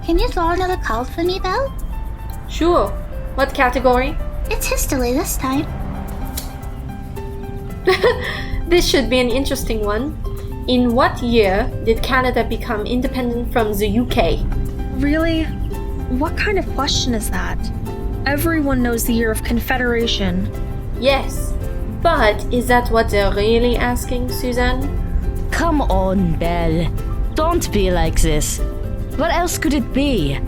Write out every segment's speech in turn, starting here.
Can you draw another card for me, Belle? Sure. What category? It's history this time. This should be an interesting one. In what year did Canada become independent from the UK? Really? What kind of question is that? Everyone knows the year of Confederation. Yes, but is that what they're really asking, Susan? Come on, Belle. Don't be like this. What else could it be?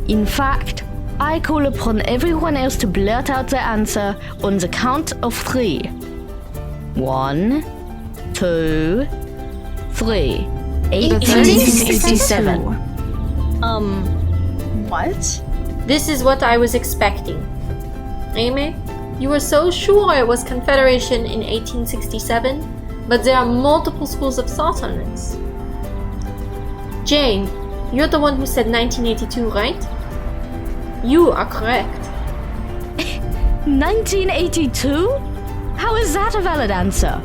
In fact, I call upon everyone else to blurt out the answer on the count of 3. 1, 2, 3. 1867. What? This is what I was expecting. Aimée, you were so sure it was Confederation in 1867, but there are multiple schools of thought on this. Jane, you're the one who said 1982, right? You are correct. 1982? How is that a valid answer?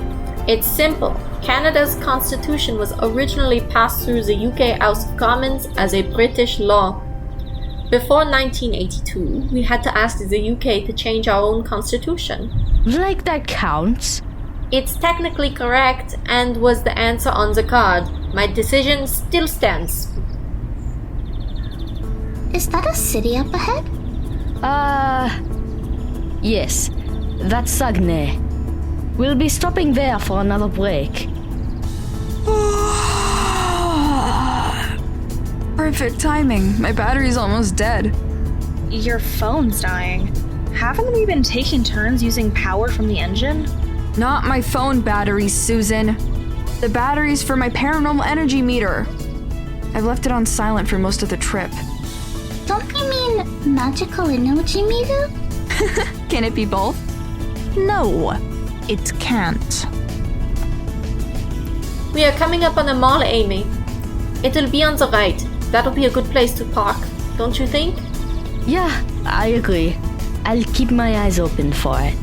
It's simple. Canada's constitution was originally passed through the UK House of Commons as a British law. Before 1982, we had to ask the UK to change our own constitution. Like that counts? It's technically correct and was the answer on the card. My decision still stands. Is that a city up ahead? Yes. That's Saguenay. We'll be stopping there for another break. Perfect timing. My battery's almost dead. Your phone's dying. Haven't we been taking turns using power from the engine? Not my phone batteries, Susan. The batteries for my paranormal energy meter. I've left it on silent for most of the trip. Don't you mean magical energy meter? Can it be both? No, it can't. We are coming up on a mall, Aimée. It'll be on the right. That'll be a good place to park, don't you think? Yeah, I agree. I'll keep my eyes open for it.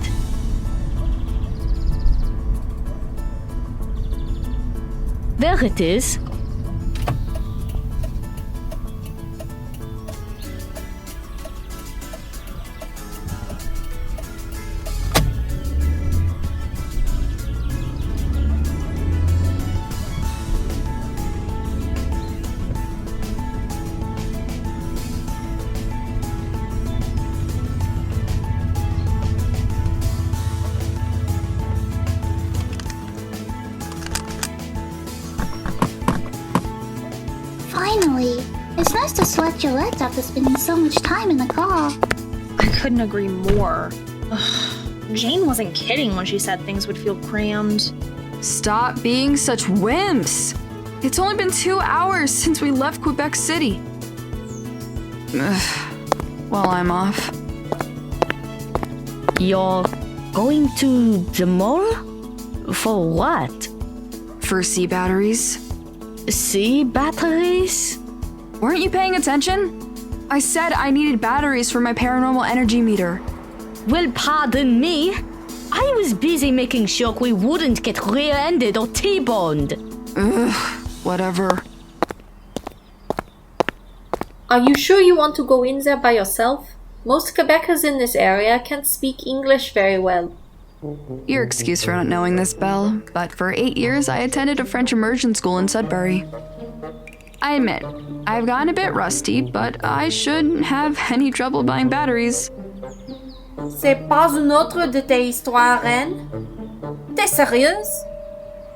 There it is. Finally! It's nice to sweat your legs after spending so much time in the car. I couldn't agree more. Ugh, Jane wasn't kidding when she said things would feel crammed. Stop being such wimps. It's only been 2 hours since we left Quebec City. Well, I'm off. You're going to the mall? For what? For C batteries. C batteries? Weren't you paying attention? I said I needed batteries for my paranormal energy meter. Well, pardon me. I was busy making sure we wouldn't get rear-ended or T-boned. Ugh, whatever. Are you sure you want to go in there by yourself? Most Quebecers in this area can't speak English very well. Your excuse for not knowing this, Belle, but for 8 years I attended a French immersion school in Sudbury. I admit, I've gotten a bit rusty, but I shouldn't have any trouble buying batteries. C'est pas une autre de tes histoires, Erin? T'es sérieuse?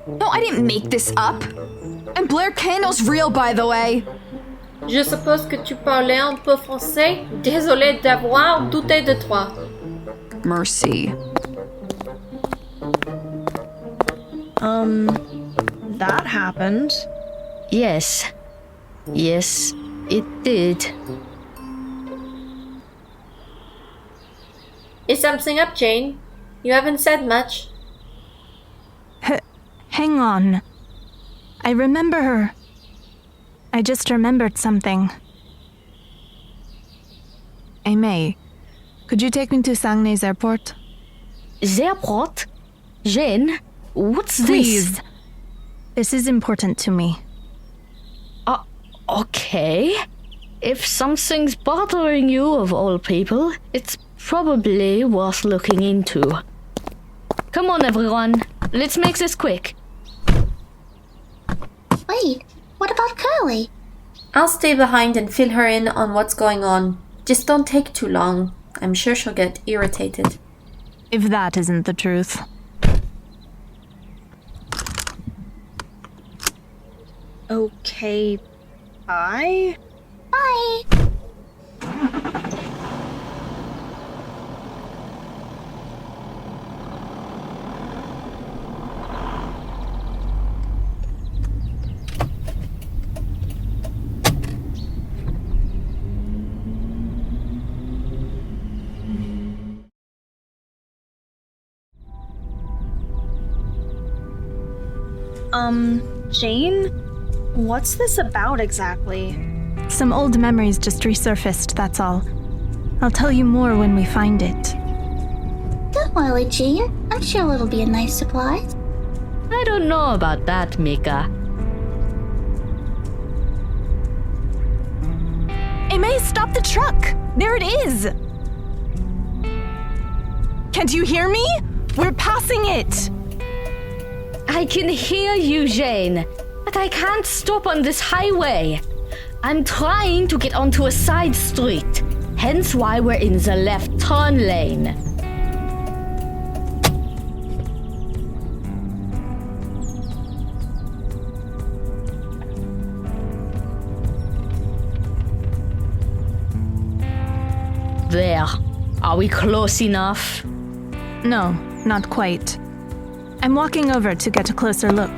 No, I didn't make this up. And Blair Candle's real, by the way. Je suppose que tu parlais un peu français. Désolée d'avoir douté de toi. Mercy. That happened. Yes. Yes, it did. Is something up, Jane? You haven't said much. Hang on. I remember her. I just remembered something. Aimée, could you take me to Saguenay's airport? The airport? Jane, what's Please. this? This is important to me. Okay. If something's bothering you of all people, it's probably worth looking into. Come on, everyone. Let's make this quick. Wait, what about Curly? I'll stay behind and fill her in on what's going on. Just don't take too long. I'm sure she'll get irritated. If that isn't the truth. Okay, bye? Bye. Jane? What's this about exactly? Some old memories just resurfaced, that's all. I'll tell you more when we find it. Don't worry, Jean. I'm sure it'll be a nice surprise. I don't know about that, Mika. Aimée, stop the truck! There it is! Can't you hear me? We're passing it! I can hear you, Jane, but I can't stop on this highway. I'm trying to get onto a side street, hence why we're in the left turn lane. There. Are we close enough? No, not quite. I'm walking over to get a closer look.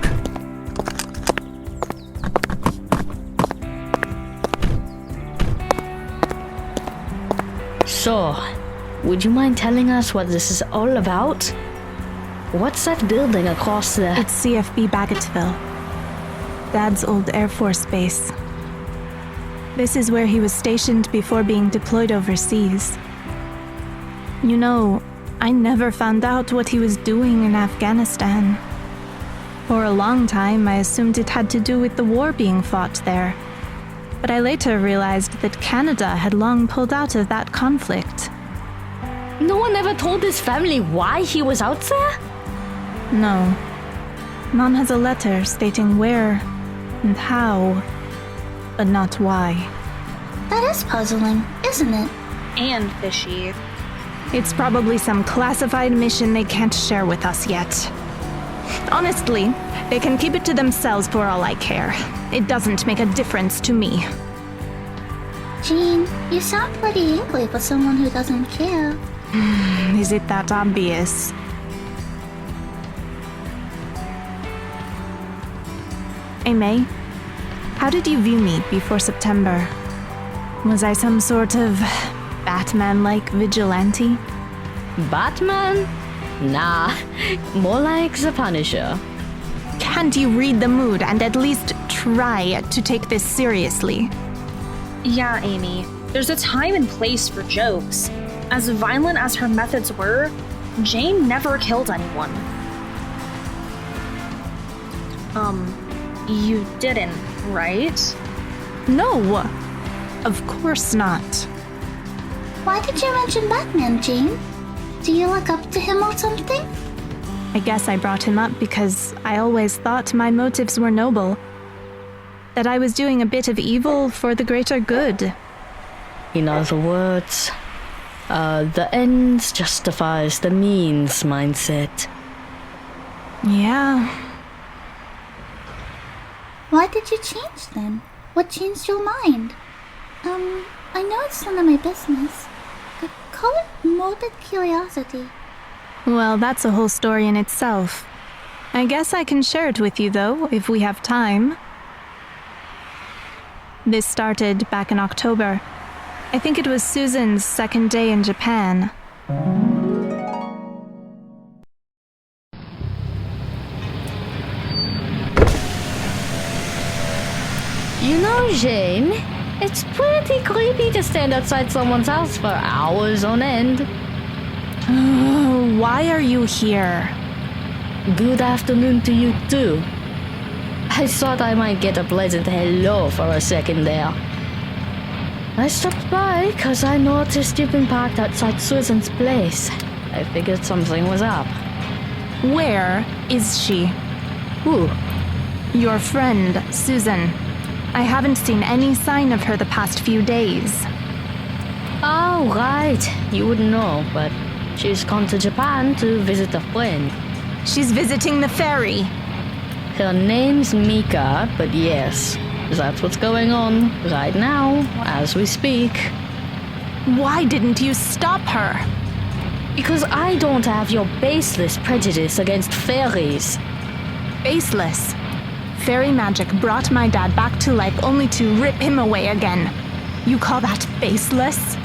So, would you mind telling us what this is all about? What's that building across there? It's CFB Bagotville. Dad's old Air Force base. This is where he was stationed before being deployed overseas. You know, I never found out what he was doing in Afghanistan. For a long time, I assumed it had to do with the war being fought there. But I later realized that Canada had long pulled out of that conflict. No one ever told his family why he was out there? No. Mom has a letter stating where and how, but not why. That is puzzling, isn't it? And fishy. It's probably some classified mission they can't share with us yet. Honestly, they can keep it to themselves for all I care. It doesn't make a difference to me. Jean, you sound pretty angry for someone who doesn't care. Is it that obvious? Aimée, how did you view me before September? Was I some sort of Batman-like vigilante? Batman? Nah, more like the Punisher. Can't you read the mood and at least try to take this seriously? Yeah, Amy. There's a time and place for jokes. As violent as her methods were, Jane never killed anyone. You didn't, right? No, of course not. Why did you mention Batman, Jean? Do you look up to him or something? I guess I brought him up because I always thought my motives were noble. That I was doing a bit of evil for the greater good. In other words, the ends justifies the means mindset. Yeah. Why did you change then? What changed your mind? I know it's none of my business. But call it morbid curiosity. Well, that's a whole story in itself. I guess I can share it with you, though, if we have time. This started back in October. I think it was Susan's second day in Japan. You know, Jane, it's pretty creepy to stand outside someone's house for hours on end. Why are you here? Good afternoon to you too. I thought I might get a pleasant hello for a second there. I stopped by because I noticed you've been parked outside Susan's place. I figured something was up. Where is she? Who? Your friend, Susan. I haven't seen any sign of her the past few days. Oh, right. You wouldn't know, but she's gone to Japan to visit a friend. She's visiting the ferry. Her name's Mika, but yes, that's what's going on right now, as we speak. Why didn't you stop her? Because I don't have your baseless prejudice against fairies. Baseless. Fairy magic brought my dad back to life only to rip him away again. You call that baseless?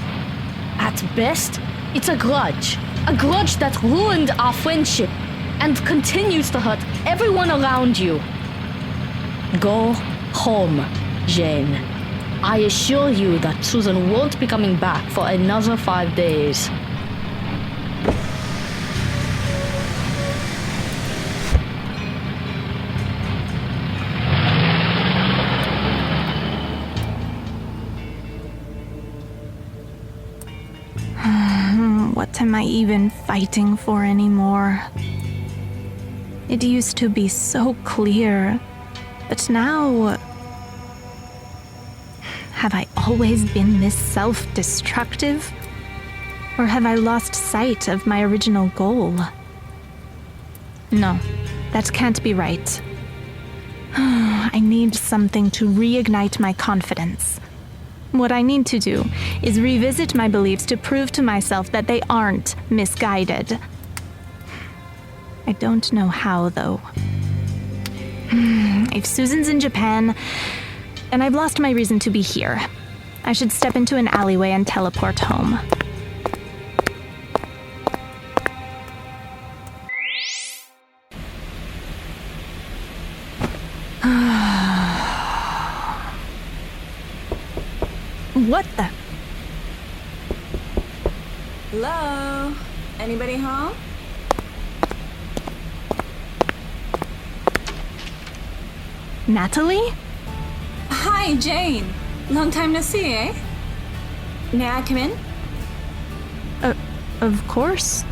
At best, it's a grudge. A grudge that ruined our friendship and continues to hurt everyone around you. Go home, Jane. I assure you that Susan won't be coming back for another 5 days. What am I even fighting for anymore? It used to be so clear, but now... Have I always been this self-destructive? Or have I lost sight of my original goal? No, that can't be right. I need something to reignite my confidence. What I need to do is revisit my beliefs to prove to myself that they aren't misguided. I don't know how, though. If Susan's in Japan, then I've lost my reason to be here. I should step into an alleyway and teleport home. What the? Hello? Anybody home? Natalie? Hi, Jane. Long time no see, eh? May I come in? Of course.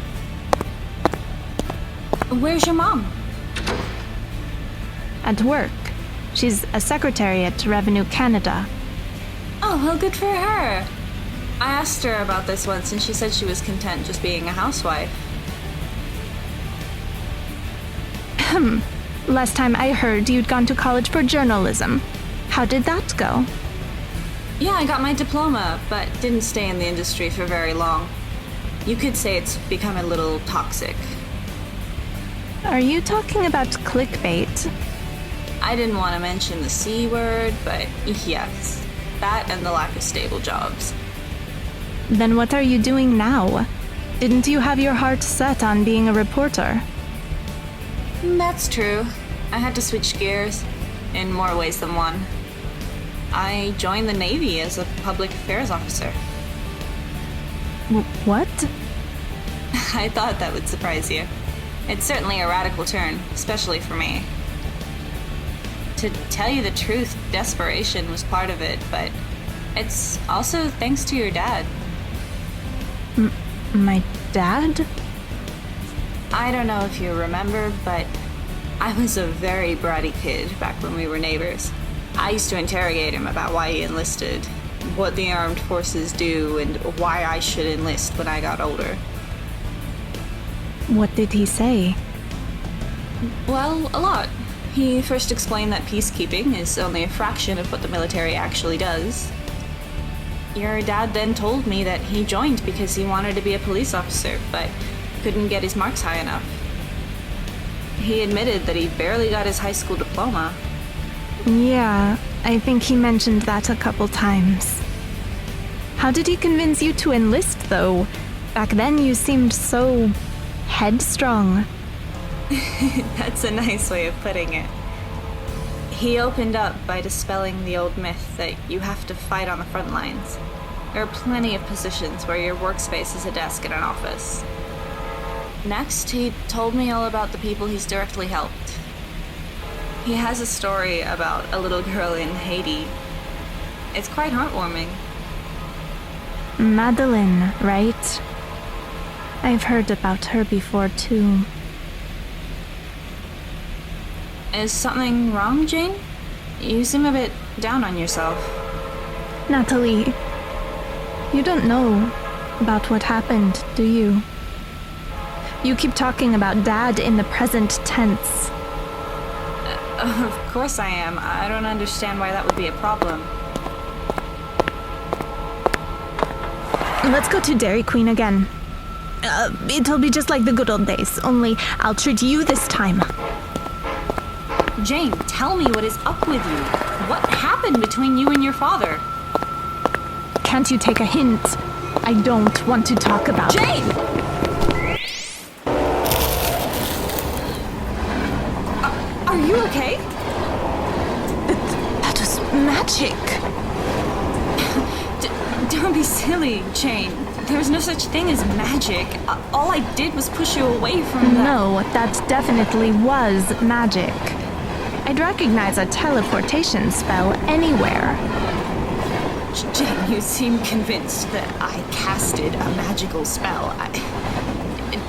Where's your mom? At work. She's a secretary at Revenue Canada. Oh, well, good for her. I asked her about this once, and she said she was content just being a housewife. Last time I heard, you'd gone to college for journalism. How did that go? Yeah, I got my diploma, but didn't stay in the industry for very long. You could say it's become a little toxic. Are you talking about clickbait? I didn't want to mention the C word, but yes. That and the lack of stable jobs. Then what are you doing now? Didn't you have your heart set on being a reporter? That's true. I had to switch gears, in more ways than one. I joined the Navy as a public affairs officer. What? I thought that would surprise you. It's certainly a radical turn, especially for me. To tell you the truth, desperation was part of it, but it's also thanks to your dad. My dad? I don't know if you remember, but I was a very bratty kid back when we were neighbors. I used to interrogate him about why he enlisted, what the armed forces do, and why I should enlist when I got older. What did he say? Well, a lot. He first explained that peacekeeping is only a fraction of what the military actually does. Your dad then told me that he joined because he wanted to be a police officer, but couldn't get his marks high enough. He admitted that he barely got his high school diploma. Yeah, I think he mentioned that a couple times. How did he convince you to enlist, though? Back then you seemed so headstrong. That's a nice way of putting it. He opened up by dispelling the old myth that you have to fight on the front lines. There are plenty of positions where your workspace is a desk in an office. Next, he told me all about the people he's directly helped. He has a story about a little girl in Haiti. It's quite heartwarming. Madeline, right? I've heard about her before, too. Is something wrong, Jane? You seem a bit down on yourself. Nathalie, you don't know about what happened, do you? You keep talking about Dad in the present tense. Of course I am. I don't understand why that would be a problem. Let's go to Dairy Queen again. It'll be just like the good old days, only I'll treat you this time. Jane, tell me what is up with you. What happened between you and your father? Can't you take a hint? I don't want to talk about Jane! Are you okay? That was magic. Don't be silly, Jane. There's no such thing as magic. All I did was push you away from that. No, that definitely was magic. I'd recognize a teleportation spell anywhere. Jane, you seem convinced that I casted a magical spell.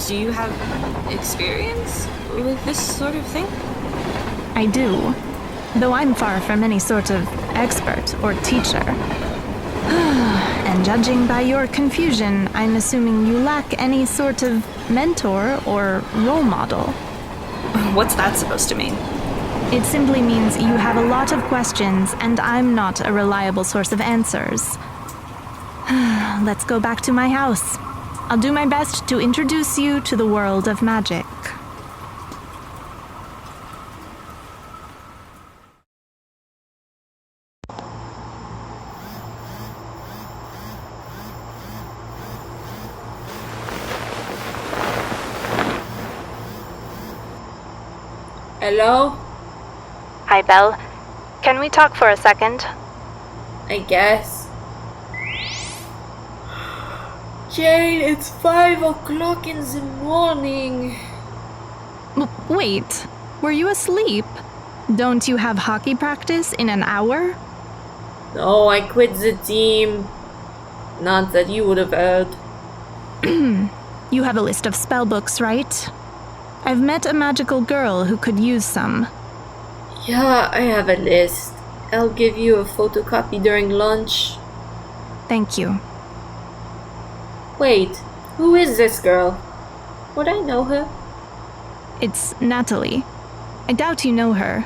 Do you have experience with this sort of thing? I do, though I'm far from any sort of expert or teacher. And judging by your confusion, I'm assuming you lack any sort of mentor or role model. What's that supposed to mean? It simply means you have a lot of questions, and I'm not a reliable source of answers. Let's go back to my house. I'll do my best to introduce you to the world of magic. Hello? Hi, Belle. Can we talk for a second? I guess. Jane, it's 5 o'clock in the morning. Wait, were you asleep? Don't you have hockey practice in an hour? No, I quit the team. Not that you would have heard. You have a list of spell books, right? I've met a magical girl who could use some. Yeah, I have a list. I'll give you a photocopy during lunch. Thank you. Wait, who is this girl? Would I know her? It's Nathalie. I doubt you know her.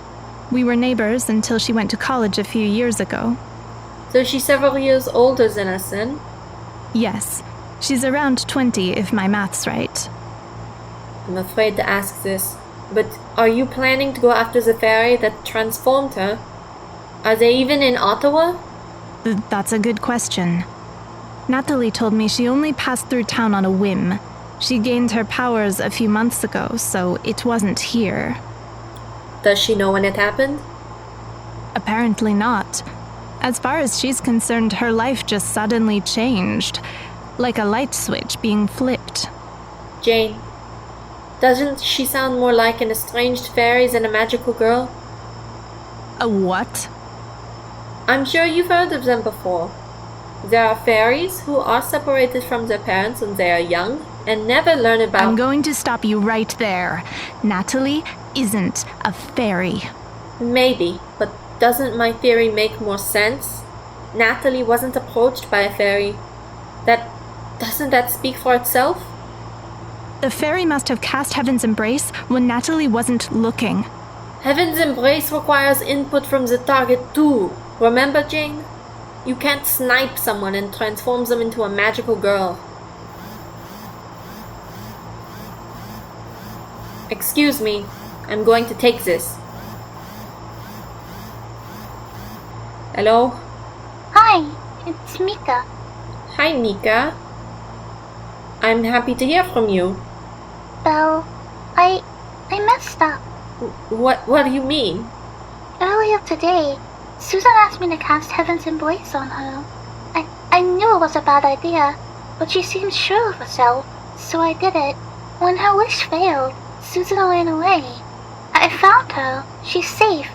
We were neighbors until she went to college a few years ago. So she's several years older than us then? Yes, she's around 20 if my math's right. I'm afraid to ask this, but are you planning to go after the fairy that transformed her? Are they even in Ottawa? That's a good question. Nathalie told me she only passed through town on a whim. She gained her powers a few months ago, so it wasn't here. Does she know when it happened? Apparently not. As far as she's concerned, her life just suddenly changed. Like a light switch being flipped. Jane, doesn't she sound more like an estranged fairy than a magical girl? A what? I'm sure you've heard of them before. There are fairies who are separated from their parents when they are young and never learn about— I'm going to stop you right there. Nathalie isn't a fairy. Maybe, but doesn't my theory make more sense? Nathalie wasn't approached by a fairy. Doesn't that speak for itself? The fairy must have cast Heaven's Embrace when Nathalie wasn't looking. Heaven's Embrace requires input from the target too. Remember, Jane? You can't snipe someone and transform them into a magical girl. Excuse me, I'm going to take this. Hello? Hi, it's Mika. Hi, Mika. I'm happy to hear from you. Belle, I messed up. What do you mean? Earlier today, Susan asked me to cast Heaven's Embrace on her. I knew it was a bad idea, but she seemed sure of herself, so I did it. When her wish failed, Susan ran away. I found her. She's safe,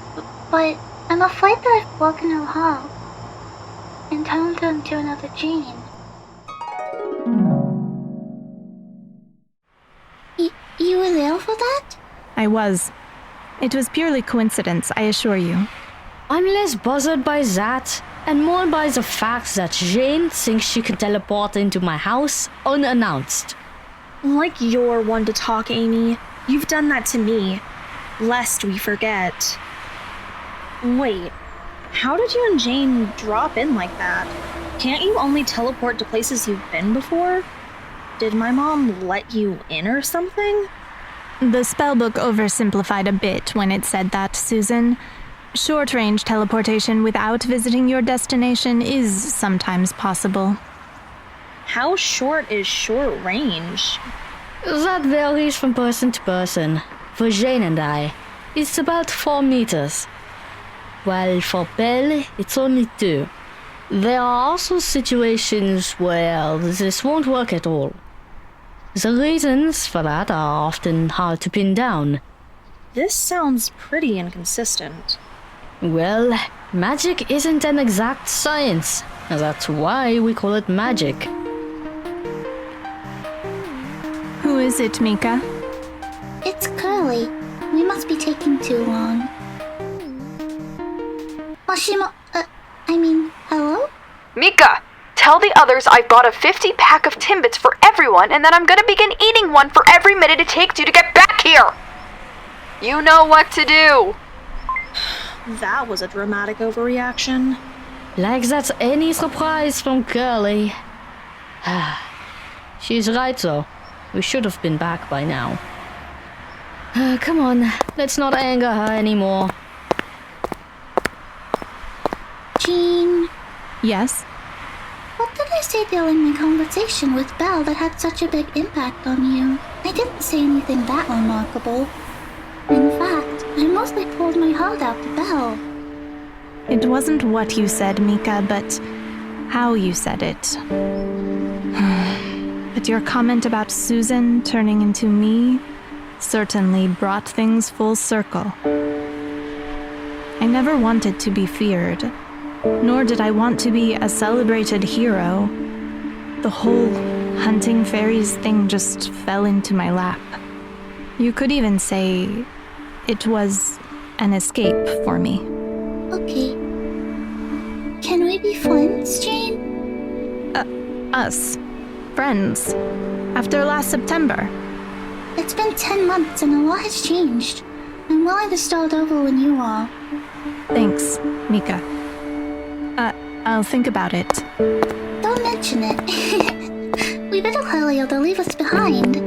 but I'm afraid that I've broken her heart and turned her into another Jane. for that? I was. It was purely coincidence, I assure you. I'm less bothered by that, and more by the fact that Jane thinks she can teleport into my house unannounced. Like you're one to talk, Amy. You've done that to me. Lest we forget. Wait, how did you and Jane drop in like that? Can't you only teleport to places you've been before? Did my mom let you in or something? The spellbook oversimplified a bit when it said that, Susan. Short-range teleportation without visiting your destination is sometimes possible. How short is short range? That varies from person to person. For Jane and I, it's about 4 meters. While for Belle, it's only 2. There are also situations where this won't work at all. The reasons for that are often hard to pin down. This sounds pretty inconsistent. Well, magic isn't an exact science. That's why we call it magic. Who is it, Mika? It's Curly. We must be taking too long. Hello? Mika, tell the others I've bought a 50-pack of Timbits for everyone and that I'm gonna begin eating one for every minute it takes you to get back here! You know what to do! That was a dramatic overreaction. Like that's any surprise from Curly. She's right though. We should have been back by now. Come on, let's not anger her anymore. Jean, Yes? what did I say during my conversation with Belle that had such a big impact on you? I didn't say anything that remarkable. In fact, I mostly poured my heart out to Belle. It wasn't what you said, Mika, but how you said it. But your comment about Susan turning into me certainly brought things full circle. I never wanted to be feared, nor did I want to be a celebrated hero. The whole hunting fairies thing just fell into my lap. You could even say it was an escape for me. Okay. Can we be friends, Jane? Us. Friends. After last September. It's been 10 months and a lot has changed. I'm willing to start over when you are. Thanks, Mika. I'll think about it. Don't mention it. We better hurry or they'll leave us behind.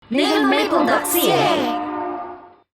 Maple.ca